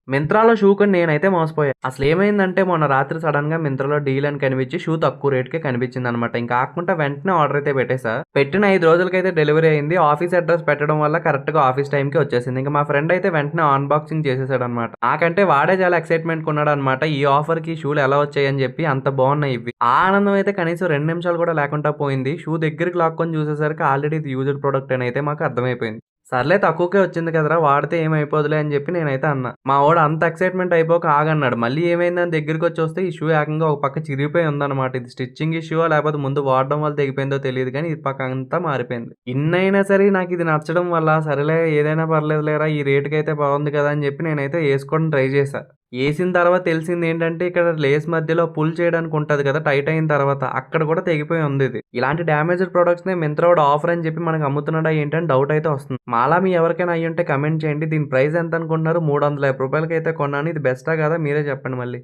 మింత్రాలో shoe కొని నేనైతే మోసపోయా. అసలేమైందంటే మొన్న రాత్రి సడెన్‌గా మింత్రాలో డీల్ అని కనిపించి షూ తక్కువ రేట్‌కే కనిపించిందనమాట. ఇంకా ఆగకుండా వెంటనే ఆర్డర్ అయితే పెట్టేసా. పెట్టిన 5 రోజులకైతే డెలివరీ అయింది. ఆఫీస్ అడ్రెస్ పెట్టడం వల్ల కరెక్ట్‌గా ఆఫీస్ టైమ్‌కి వచ్చేసింది. ఇంక మా ఫ్రెండ్ అయితే వెంటనే అన్బాక్సింగ్ చేసేసాడనమాట. నాకంటే వాడే చాలా ఎక్సైట్‌మెంట్‌గా ఉన్నాడనమాట. ఈ ఆఫర్‌కి షూలు ఎలా వచ్చాయని చెప్పి అంత బాగున్నాయి ఇవి. ఆ ఆనందం అయితే కనీసం 2 నిమిషాలు కూడా లేకుండా పోయింది. షూ దగ్గరికి లాక్కొని చూసేసరికి ఆల్రెడీ ఇది యూజ్డ్ ప్రొడక్ట్ అని అయితే మాకు అర్థమైపోయింది. సర్లే తక్కువకే వచ్చింది కదరా! వాడితే ఏమైపోదులే అని జెప్పి నేనైతే అన్నా. మా వోడు అంత ఎక్సైట్‌మెంట్ అయిపోక ఆగన్నాడు. మళ్ళీ ఏమైందని దగ్గరికొచ్చి చూస్తే ఈ షూ ఏకంగా ఒక పక్క చిరిగిపోయి ఉందన్నమాట. ఇది స్టిచ్చింగ్ ఇష్యూవో లేకపోతే ముందు వాడడం వల్ల తెగిపోయిందో తెలీదు గానీ ఈ పక్క అంతా మారిపోయింది. ఇన్నైనా సరే నాకిది నచ్చడం వల్ల సరేలే ఏదైనా పర్లేదులేరా ఈ రేట్‌కైతే బావుంది కదా! అని జెప్పి నేనైతే ఏసుకోవడం ట్రై చేశా. ఏసిన తర్వాత తెలిసిందేంటంటే ఇక్కడ లేస్ మధ్యలో పుల్ చేయడానికి ఉంటది కదా! టైట్ అయిన తర్వాత అక్కడ కూడా తెగిపోయి ఉందిది. ఇలాంటి డ్యామేజ్డ్ ప్రొడక్ట్స్‌నే మింత్రావోడు ఆఫర్ అని చెప్పి మనకు అమ్ముతున్నాడా ఏంటి అని డౌట్ అయితే వస్తుంది. మాలా మీ ఎవరికైనా అయ్యుంటే కామెంట్ చేయండి. దీని ప్రైస్ ఎంత అనుకుంటున్నారు? రూ. 350 కొన్నాను. ఇది బెస్టా కాదా? మీరే చెప్పండి మళ్ళీ.